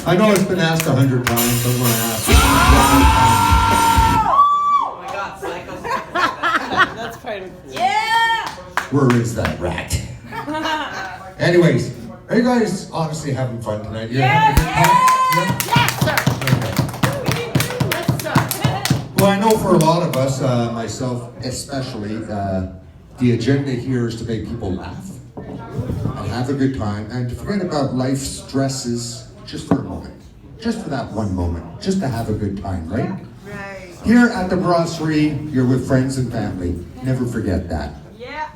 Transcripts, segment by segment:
I know it's been asked 100 times, so I'm going to ask. Oh my God, psychos. That's part of it. Yeah! Where is that rat? Anyways, are you guys honestly having fun tonight? You're having a good time? Yes, sir! Well, I know for a lot of us, myself especially, the agenda here is to make people laugh and have a good time and to forget about life stresses just for a moment. Just for that one moment. Just to have a good time, right? Right. Here at the brasserie, you're with friends and family. Never forget that. Yeah.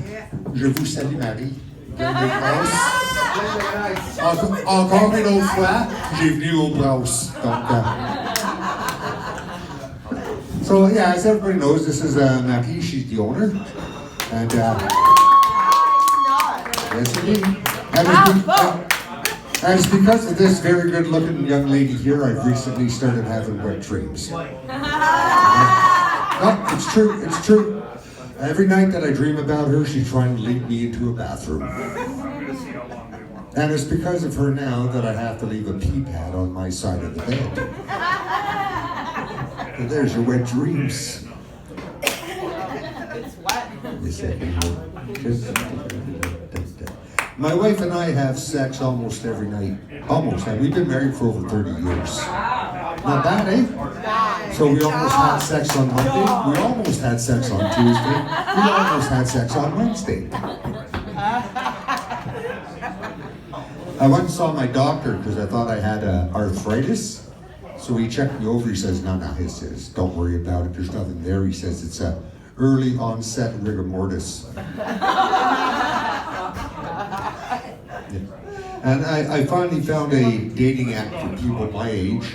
Yeah. Je vous salue Marie. Encore une autre fois, j'ai venu au Browse. Donc, so yeah, as everybody knows, this is Marie. She's the owner, and yes, indeed. And it's because of this very good-looking young lady here, I've recently started having wet dreams. No, it's true. It's true. Every night that I dream about her, she's trying to lead me into a bathroom. And it's because of her now that I have to leave a pee pad on my side of the bed. And there's your wet dreams. It's what? My wife and I have sex almost every night. Almost. And we've been married for over 30 years. Not bad, eh? So we almost had sex on Monday. We almost had sex on Tuesday. We almost had sex on Wednesday. I went and saw my doctor because I thought I had arthritis. So he checked me over. He says, no, he says, don't worry about it. There's nothing there. He says it's a early onset rigor mortis. And I finally found a dating app for people my age,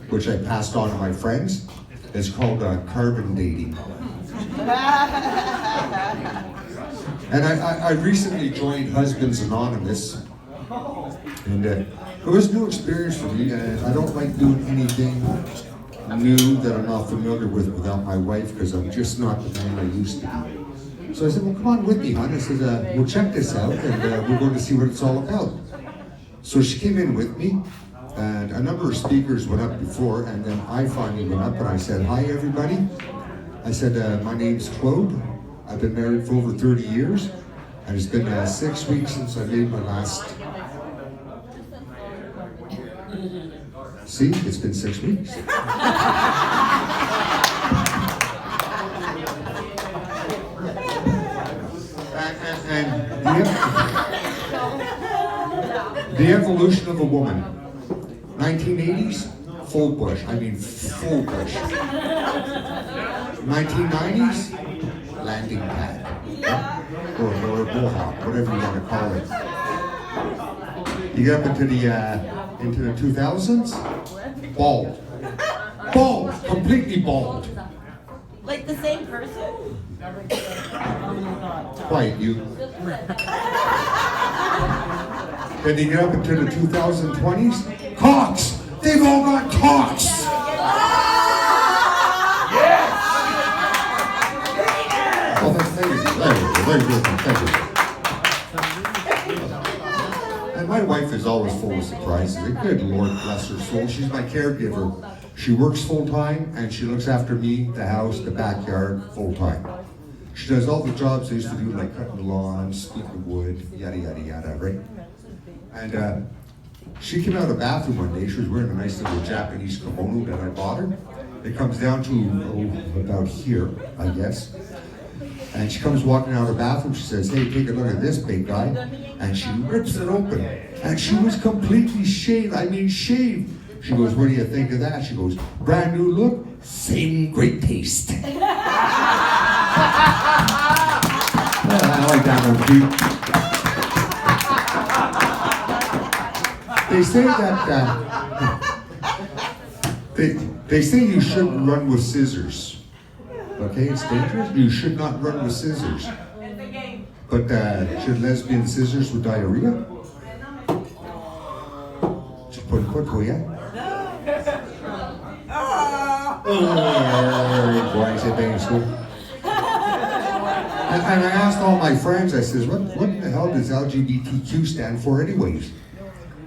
which I passed on to my friends. It's called carbon dating. And I recently joined Husbands Anonymous. And it was a new experience for me. I don't like doing anything new that I'm not familiar with without my wife because I'm just not the man I used to be. So I said, well, come on with me, hon. I said, we'll check this out and we're going to see what it's all about. So she came in with me and a number of speakers went up before and then I finally went up and I said, hi, everybody. I said, my name's Claude. I've been married for over 30 years and it's been 6 weeks since I made my last... See, it's been 6 weeks. And the evolution of a woman. 1980s, full bush. I mean, full bush. 1990s, landing pad. Or mohawk, whatever you want to call it. You get up into the 2000s, bald. Bald, completely bald. Like the same person? Quiet, you. Then you get up into the 2020s, cocks! They've all got cocks! Yes! Oh, thank you. Very good. Thank you. And my wife is always full of surprises. And good Lord bless her soul. She's my caregiver. She works full time and she looks after me, the house, the backyard, full time. She does all the jobs I used to do, like cutting the lawn, splitting the wood, yada, yada, yada, right? And she came out of the bathroom one day. She was wearing a nice little Japanese kimono that I bought her. It comes down to about here, I guess. And she comes walking out of the bathroom. She says, hey, take a look at this, big guy. And she rips it open. And she was completely shaved. I mean, shaved. She goes, what do you think of that? She goes, brand new look, same great taste. I like that one, too. They say that they say you shouldn't run with scissors. Okay, it's dangerous. You should not run with scissors. But should lesbian scissors with diarrhea? Just put it, yeah. Why is it being school? And I asked all my friends, I says, what in the hell does LGBTQ stand for anyways?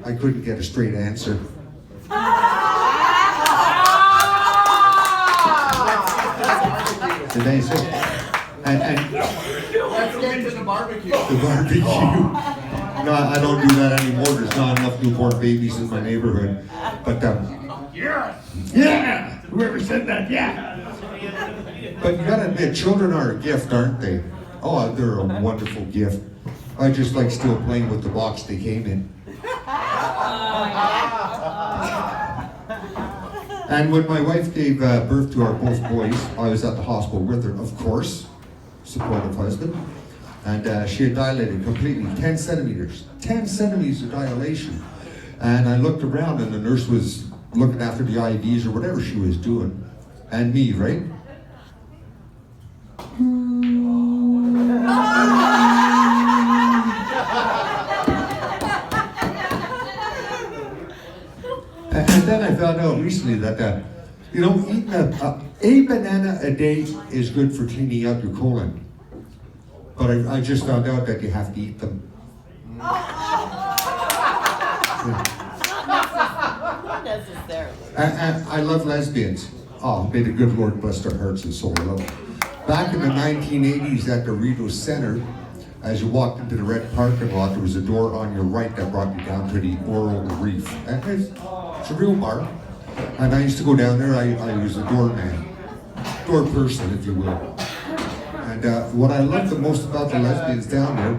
I I couldn't get a straight answer. Did they say? And Let's get to the barbecue. the barbecue. No, I don't do that anymore. There's not enough newborn babies in my neighborhood. But yeah, whoever said that, yeah. But you gotta admit, children are a gift, aren't they? Oh, they're a wonderful gift. I just like still playing with the box they came in. And when my wife gave birth to our both boys, I was at the hospital with her, of course, supportive husband. And she had dilated completely, 10 centimeters of dilation. And I looked around and the nurse was looking after the IVs or whatever she was doing. And me, right? And then I found out recently that, eating a banana a day is good for cleaning out your colon. But I just found out that you have to eat them. Not necessarily. And I love lesbians. Oh, may the good Lord bless their hearts and soul. Back in the 1980s at the Rideau Center, as you walked into the red parking lot, there was a door on your right that brought you down to the Oral Reef. And it's a real bar. And I used to go down there, I was a doorman. Door person, if you will. And what I loved the most about the lesbians down there,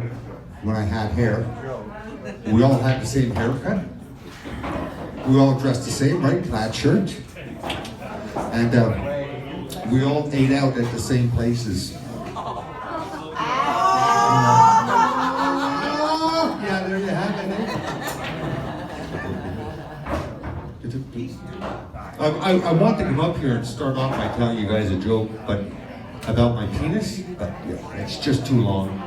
when I had hair, we all had the same haircut. We all dressed the same, right? Plaid shirt. And we all ate out at the same places. Yeah, there you have it. I want to come up here and start off by telling you guys a joke, but about my penis, but yeah, it's just too long.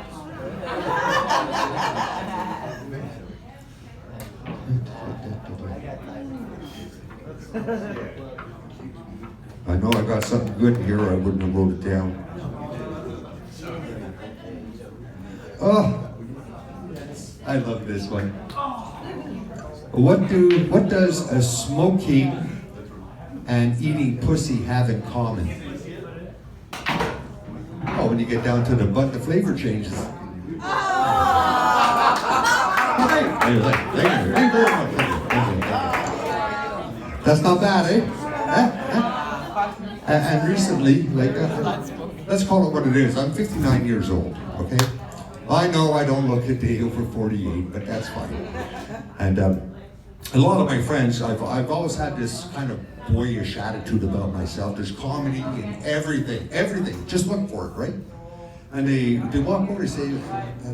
I know I got something good here, or I wouldn't have wrote it down. Oh, I love this one. What does a smoking and eating pussy have in common? Oh, when you get down to the butt, the flavor changes. Thank you very much. That's not bad, eh? And recently, let's call it what it is. I'm 59 years old, okay? I know I don't look a day over 48, but that's fine. And a lot of my friends, I've always had this kind of boyish attitude about myself. There's comedy in everything. Just look for it, right? And they walk over and say,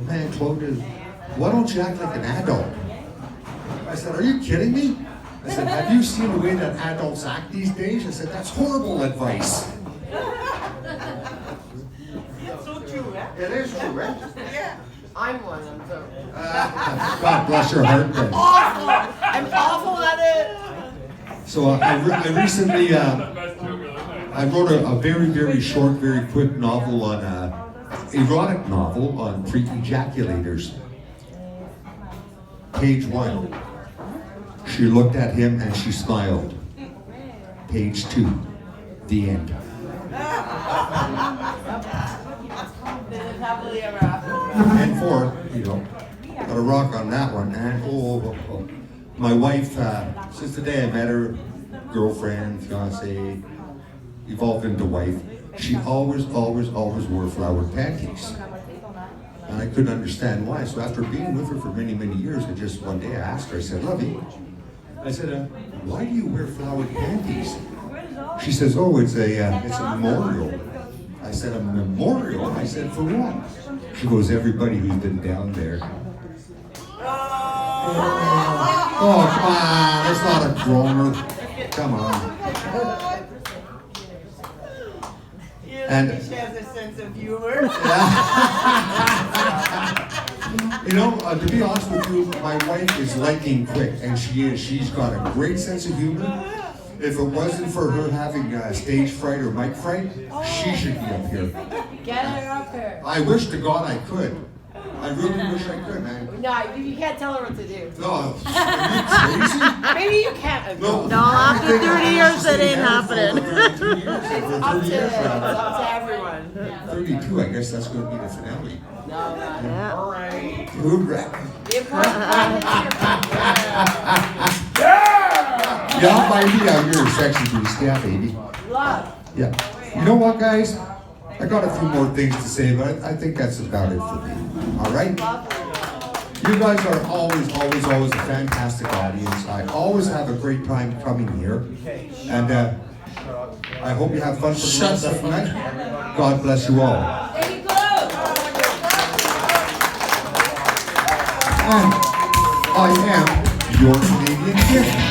man, Claude, why don't you act like an adult? I said, are you kidding me? I said, have you seen the way that adults act these days? I said, that's horrible advice. It's so true, eh? It is true, right? Yeah. I'm one of them, so. God bless your heart, then. Awful! I'm awful at it! So I recently, I wrote a very, very short, very quick novel on, erotic novel on pre-ejaculators. Page 1. She looked at him and she smiled. Page 2. The end. Happily ever after. And 4, got a rock on that one. And my wife, since the day I met her, girlfriend, fiance, evolved into wife, she always wore flowered panties. And I couldn't understand why. So after being with her for many, many years, one day I asked her, I said, Lovey, I said, why do you wear flowered panties? She says, oh, it's a memorial. I said, a memorial? I said, for what? She goes, everybody who's been down there. Oh, come on, that's not a groaner. Come on. And She has a sense of humor. To be honest with you, my wife is lightning quick, and she is. She's got a great sense of humor. If it wasn't for her having stage fright or mic fright, she should be up here. Get her up here. I wish to God I could. I really wish I could, man. No, you can't tell her what to do. No, are you crazy? Maybe you can't. No, No, after 30 years, it ain't happening. It's up to everyone. 32, I guess that's going to be the finale. No, no. Yeah. Hoorah. The important part is Yeah, baby, you're a sexy beast. Yeah, baby. your love. Yeah. You know what, guys? I got a few more things to say, but I think that's about it for me. All right? You guys are always a fantastic audience. I always have a great time coming here. And I hope you have fun for the rest of the night. God bless you all. And I am your Canadian Gimp.